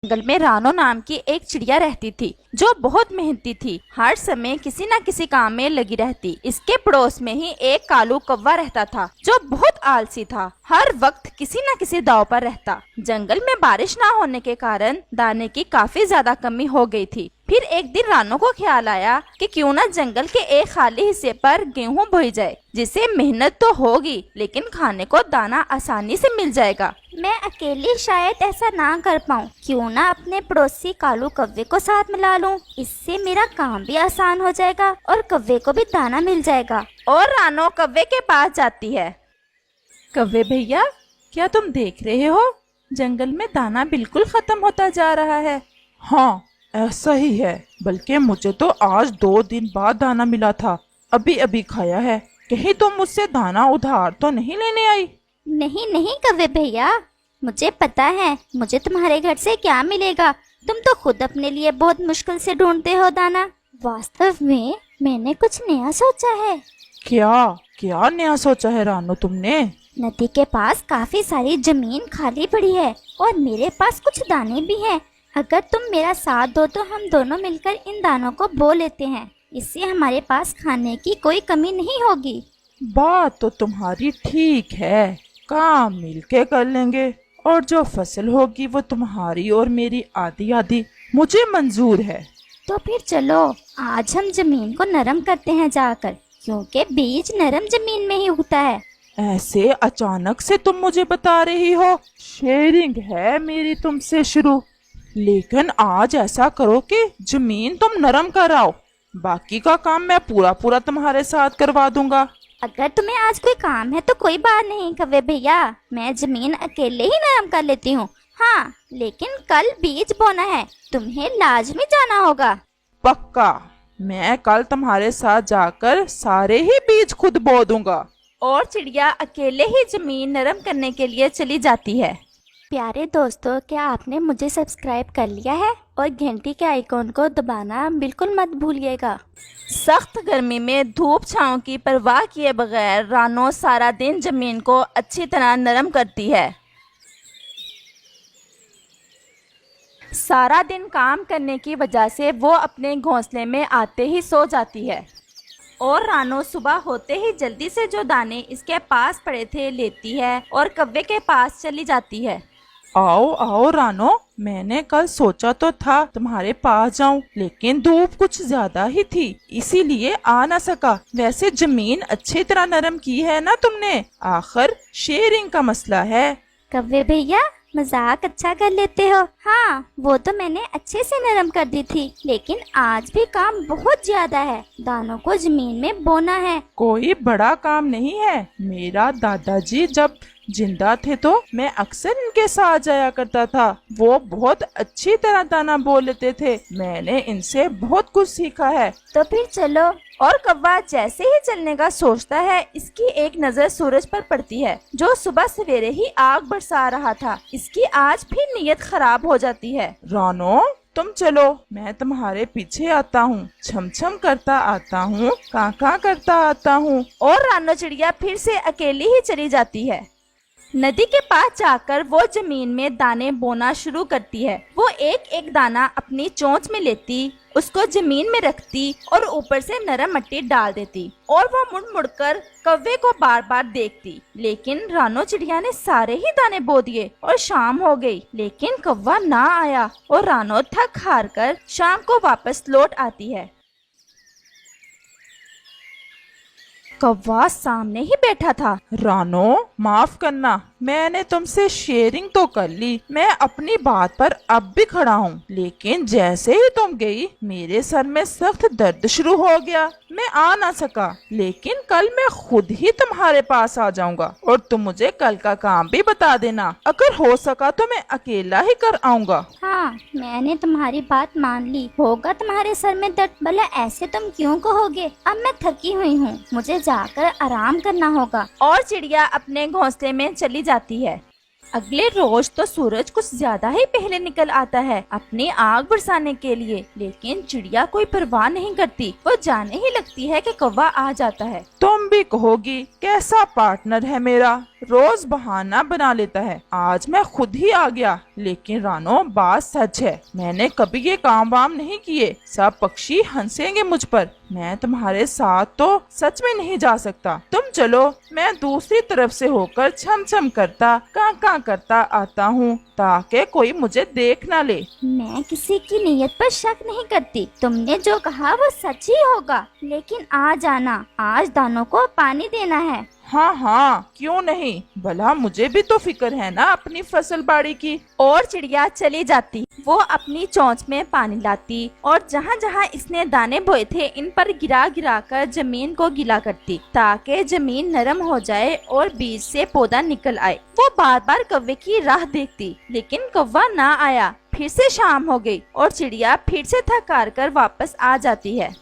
जंगल में रानो नाम की एक चिड़िया रहती थी जो बहुत मेहनती थी। हर समय किसी न किसी काम में लगी रहती। इसके पड़ोस में ही एक कालू कौवा रहता था जो बहुत आलसी था। हर वक्त किसी न किसी दाव पर रहता। जंगल में बारिश ना होने के कारण दाने की काफी ज्यादा कमी हो गई थी। फिर एक दिन रानो को ख्याल आया कि क्यों ना जंगल के एक खाली हिस्से पर गेहूं बोई जाए, जिससे मेहनत तो होगी लेकिन खाने को दाना आसानी से मिल जाएगा। मैं अकेली शायद ऐसा ना कर पाऊँ, क्यों ना अपने पड़ोसी कालू कौवे को साथ मिला लूं। इससे मेरा काम भी आसान हो जाएगा और कौवे को भी दाना मिल जाएगा। और रानो कौवे के पास जाती है। कौवे भैया, क्या तुम देख रहे हो? जंगल में दाना बिल्कुल खत्म होता जा रहा है। हाँ, ऐसा ही है। बल्कि मुझे तो आज 2 दिन बाद दाना मिला था, अभी अभी खाया है। कहीं तुम मुझसे दाना उधार तो नहीं लेने आई? नहीं नहीं कौवे भैया, मुझे पता है मुझे तुम्हारे घर से क्या मिलेगा। तुम तो खुद अपने लिए बहुत मुश्किल से ढूंढते हो दाना। वास्तव में मैंने कुछ नया सोचा है। क्या क्या नया सोचा है रानो तुमने? नदी के पास काफी सारी जमीन खाली पड़ी है और मेरे पास कुछ दाने भी हैं। अगर तुम मेरा साथ दो तो हम दोनों मिलकर इन दानों को बो लेते हैं। इससे हमारे पास खाने की कोई कमी नहीं होगी। बात तो तुम्हारी ठीक है, काम मिलके कर लेंगे और जो फसल होगी वो तुम्हारी और मेरी आधी आधी। मुझे मंजूर है। तो फिर चलो आज हम जमीन को नरम करते हैं जाकर, क्योंकि बीज नरम जमीन में ही उगता है। ऐसे अचानक से तुम मुझे बता रही हो? शेयरिंग है मेरी तुमसे शुरू, लेकिन आज ऐसा करो कि जमीन तुम नरम कराओ, बाकी का काम मैं पूरा पूरा तुम्हारे साथ करवा दूंगा। अगर तुम्हें आज कोई काम है तो कोई बात नहीं कौवे भैया, मैं जमीन अकेले ही नरम कर लेती हूँ। हाँ, लेकिन कल बीज बोना है, तुम्हें लाजमी जाना होगा। पक्का, मैं कल तुम्हारे साथ जाकर सारे ही बीज खुद बो दूंगा। और चिड़िया अकेले ही जमीन नरम करने के लिए चली जाती है। प्यारे दोस्तों, क्या आपने मुझे सब्सक्राइब कर लिया है? और घंटी के आइकॉन को दबाना बिल्कुल मत भूलिएगा। सख्त गर्मी में धूप छांव की परवाह किए बगैर रानो सारा दिन जमीन को अच्छी तरह नरम करती है। सारा दिन काम करने की वजह से वो अपने घोंसले में आते ही सो जाती है। और रानो सुबह होते ही जल्दी से जो दाने इसके पास पड़े थे लेती है और कौवे के पास चली जाती है। आओ आओ रानो, मैंने कल सोचा तो था तुम्हारे पास जाऊं, लेकिन धूप कुछ ज्यादा ही थी इसीलिए आ ना सका। वैसे जमीन अच्छी तरह नरम की है ना तुमने? आखिर शेयरिंग का मसला है। कौवे भैया, मजाक अच्छा कर लेते हो। हाँ, वो तो मैंने अच्छे से नरम कर दी थी, लेकिन आज भी काम बहुत ज्यादा है। दानों को जमीन में बोना है। कोई बड़ा काम नहीं है। मेरा दादाजी जब जिंदा थे तो मैं अक्सर इनके साथ जाया करता था। वो बहुत अच्छी तरह दाना बो लेते थे। मैंने इनसे बहुत कुछ सीखा है। तो फिर चलो। और कौवा जैसे ही चलने का सोचता है, इसकी एक नजर सूरज पर पड़ती है जो सुबह सवेरे ही आग बरसा रहा था। इसकी आज फिर नीयत खराब हो जाती है। रानो, तुम चलो, मैं तुम्हारे पीछे आता हूँ। छम छम करता आता हूँ, काका करता आता हूँ। और रानो चिड़िया फिर से अकेली ही चली जाती है। नदी के पास जाकर वो जमीन में दाने बोना शुरू करती है। वो एक एक दाना अपनी चोंच में लेती, उसको जमीन में रखती और ऊपर से नरम मिट्टी डाल देती। और वो मुड़ मुड़ कर कौवे को बार बार देखती। लेकिन रानो चिड़िया ने सारे ही दाने बो दिए और शाम हो गई, लेकिन कौवा ना आया। और रानो थक हार कर शाम को वापस लौट आती है। कौवा सामने ही बैठा था। रानो, माफ करना, मैंने तुमसे शेयरिंग तो कर ली। मैं अपनी बात पर अब भी खड़ा हूँ, लेकिन जैसे ही तुम गई मेरे सर में सख्त दर्द शुरू हो गया। मैं आ ना सका, लेकिन कल मैं खुद ही तुम्हारे पास आ जाऊंगा और तुम मुझे कल का काम भी बता देना। अगर हो सका तो मैं अकेला ही कर आऊंगा। हाँ, मैंने तुम्हारी बात मान ली। होगा तुम्हारे सर में दर्द, भला ऐसे तुम क्यों कहोगे? अब मैं थकी हुई हूँ, मुझे जाकर आराम करना होगा। और चिड़िया अपने घोंसले में चली जाती है। अगले रोज तो सूरज कुछ ज्यादा ही पहले निकल आता है अपनी आग बरसाने के लिए, लेकिन चिड़िया कोई परवाह नहीं करती। वो जाने ही लगती है कि कौवा आ जाता है। तुम भी कहोगी कैसा पार्टनर है मेरा, रोज बहाना बना लेता है। आज मैं खुद ही आ गया। लेकिन रानो, बात सच है, मैंने कभी ये काम वाम नहीं किए। सब पक्षी हंसेंगे मुझ पर। मैं तुम्हारे साथ तो सच में नहीं जा सकता। तुम चलो, मैं दूसरी तरफ से होकर छम छम करता कां करता आता हूँ, ताकि कोई मुझे देख ना ले। मैं किसी की नीयत पर शक नहीं करती। तुमने जो कहा वो सच ही होगा, लेकिन आ जाना, आज दानों को पानी देना है। हाँ हाँ, क्यों नहीं, भला मुझे भी तो फिक्र है ना अपनी फसल बाड़ी की। और चिड़िया चली जाती। वो अपनी चोंच में पानी लाती और जहाँ जहाँ इसने दाने बोए थे इन पर गिरा गिरा कर जमीन को गीला करती, ताकि जमीन नरम हो जाए और बीज से पौधा निकल आए। वो बार बार कौवे की राह देखती, लेकिन कौवा ना आया। फिर से शाम हो गई और चिड़िया फिर से थक हार कर वापस आ जाती है।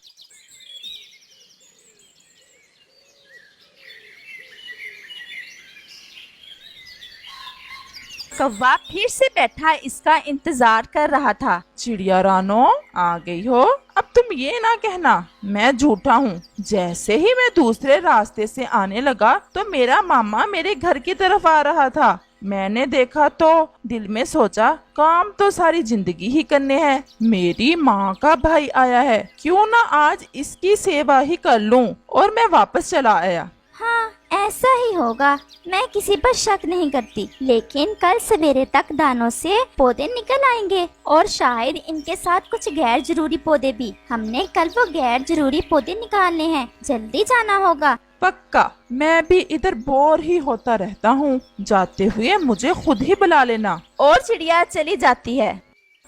कौवा फिर से बैठा इसका इंतजार कर रहा था। चिड़िया रानो, आ गई हो। अब तुम ये ना कहना मैं झूठा हूँ। जैसे ही मैं दूसरे रास्ते से आने लगा तो मेरा मामा मेरे घर की तरफ आ रहा था। मैंने देखा तो दिल में सोचा, काम तो सारी जिंदगी ही करने हैं। मेरी माँ का भाई आया है, क्यों ना आज इसकी सेवा ही कर लूं। और मैं वापस चला आया। हाँ, ऐसा ही होगा। मैं किसी पर शक नहीं करती, लेकिन कल सवेरे तक दानों से पौधे निकल आएंगे और शायद इनके साथ कुछ गैर जरूरी पौधे भी। हमने कल वो गैर जरूरी पौधे निकालने हैं, जल्दी जाना होगा। पक्का, मैं भी इधर बोर ही होता रहता हूँ। जाते हुए मुझे खुद ही बुला लेना। और चिड़िया चली जाती है।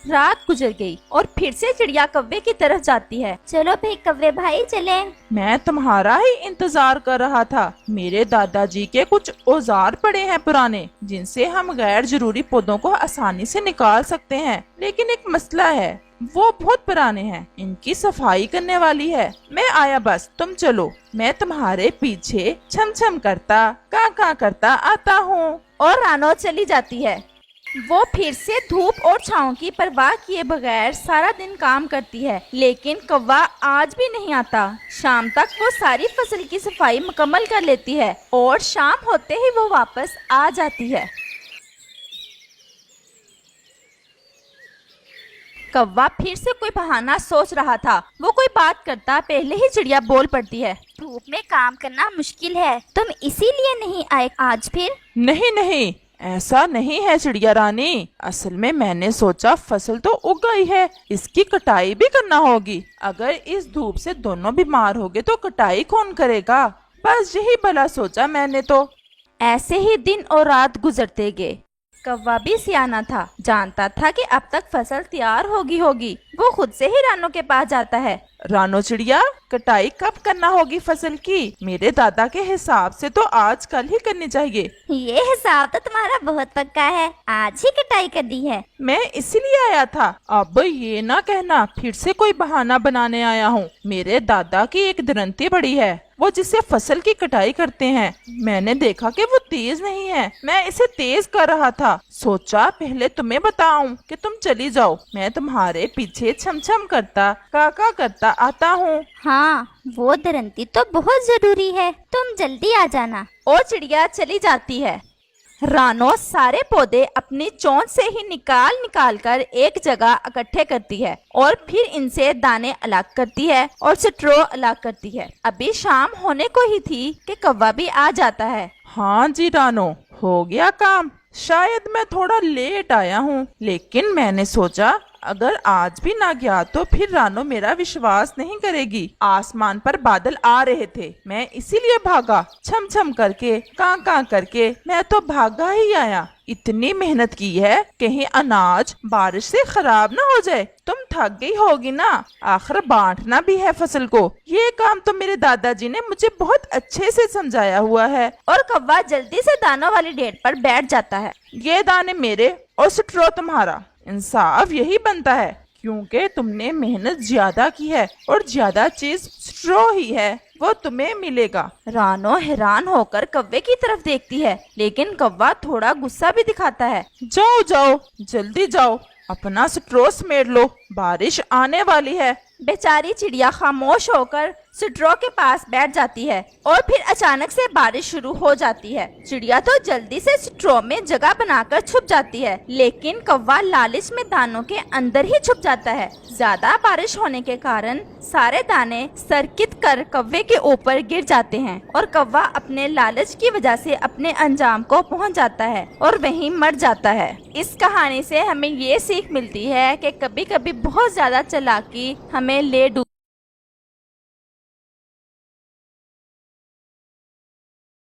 रात गुजर गई और फिर से चिड़िया कौवे की तरफ जाती है। चलो भाई कौवे भाई, चले। मैं तुम्हारा ही इंतजार कर रहा था। मेरे दादाजी के कुछ औजार पड़े हैं पुराने, जिनसे हम गैर जरूरी पौधों को आसानी से निकाल सकते हैं। लेकिन एक मसला है, वो बहुत पुराने हैं, इनकी सफाई करने वाली है। मैं आया बस, तुम चलो। मैं तुम्हारे पीछे छम छम करता कां करता आता हूँ। और रानो चली जाती है। वो फिर से धूप और छांव की परवाह किए बगैर सारा दिन काम करती है, लेकिन कौवा आज भी नहीं आता। शाम तक वो सारी फसल की सफाई मुकम्मल कर लेती है और शाम होते ही वो वापस आ जाती है। कौवा फिर से कोई बहाना सोच रहा था। वो कोई बात करता पहले ही चिड़िया बोल पड़ती है। धूप में काम करना मुश्किल है, तुम इसीलिए नहीं आए आज फिर? नहीं नहीं, ऐसा नहीं है चिड़िया रानी। असल में मैंने सोचा फसल तो उग गई है, इसकी कटाई भी करना होगी। अगर इस धूप से दोनों बीमार हो गए तो कटाई कौन करेगा। बस यही भला सोचा मैंने तो। ऐसे ही दिन और रात गुजरते गए। कौवा भी सियाना था, जानता था कि अब तक फसल तैयार होगी। वो खुद से ही रानो के पास जाता है। रानो चिड़िया, कटाई कब करना होगी फसल की? मेरे दादा के हिसाब से तो आज कल ही करनी चाहिए। ये हिसाब तो तुम्हारा बहुत पक्का है, आज ही कटाई कर दी है। मैं इसीलिए आया था। अब ये ना कहना फिर से कोई बहाना बनाने आया हूँ। मेरे दादा की एक दरंती बड़ी है, वो जिससे फसल की कटाई करते हैं। मैंने देखा कि वो तेज नहीं है, मैं इसे तेज कर रहा था। सोचा पहले तुम्हें बताऊं कि तुम चली जाओ। मैं तुम्हारे पीछे छम छम करता काका करता आता हूँ। हाँ, वो दरंती तो बहुत जरूरी है, तुम जल्दी आ जाना। और चिड़िया चली जाती है। रानो सारे पौधे अपनी चोंच से ही निकाल कर एक जगह इकट्ठे करती है और फिर इनसे दाने अलग करती है और स्ट्रो अलग करती है। अभी शाम होने को ही थी कि कौवा भी आ जाता है। हाँ जी रानो, हो गया काम। शायद मैं थोड़ा लेट आया हूँ, लेकिन मैंने सोचा अगर आज भी ना गया तो फिर रानो मेरा विश्वास नहीं करेगी। आसमान पर बादल आ रहे थे, मैं इसीलिए भागा। छम छम करके कां करके मैं तो भागा ही आया। इतनी मेहनत की है, कहीं अनाज बारिश से खराब ना हो जाए। तुम थक गई होगी ना, आखिर बांटना भी है फसल को। ये काम तो मेरे दादाजी ने मुझे बहुत अच्छे से समझाया हुआ है। और कौवा जल्दी से दानों वाली ढेर पर बैठ जाता है। ये दाने मेरे और स्ट्रो तुम्हारा। इंसाफ यही बनता है, क्योंकि तुमने मेहनत ज्यादा की है और ज्यादा चीज स्ट्रो ही है। वो तुम्हें मिलेगा। रानो हैरान होकर कव्वे की तरफ देखती है, लेकिन कव्वा थोड़ा गुस्सा भी दिखाता है। जाओ जाओ, जल्दी जाओ, अपना स्ट्रॉ समेट लो, बारिश आने वाली है। बेचारी चिड़िया खामोश होकर स्ट्रॉ के पास बैठ जाती है और फिर अचानक से बारिश शुरू हो जाती है। चिड़िया तो जल्दी से स्ट्रॉ में जगह बनाकर छुप जाती है, लेकिन कौवा लालच में दानों के अंदर ही छुप जाता है। ज्यादा बारिश होने के कारण सारे दाने सरकित कर कौवे के ऊपर गिर जाते हैं और कौवा अपने लालच की वजह से अपने अंजाम को पहुंच जाता है और वहीं मर जाता है। इस कहानी से हमें ये सीख मिलती है कि कभी कभी बहुत ज्यादा चालाकी हमें ले डूब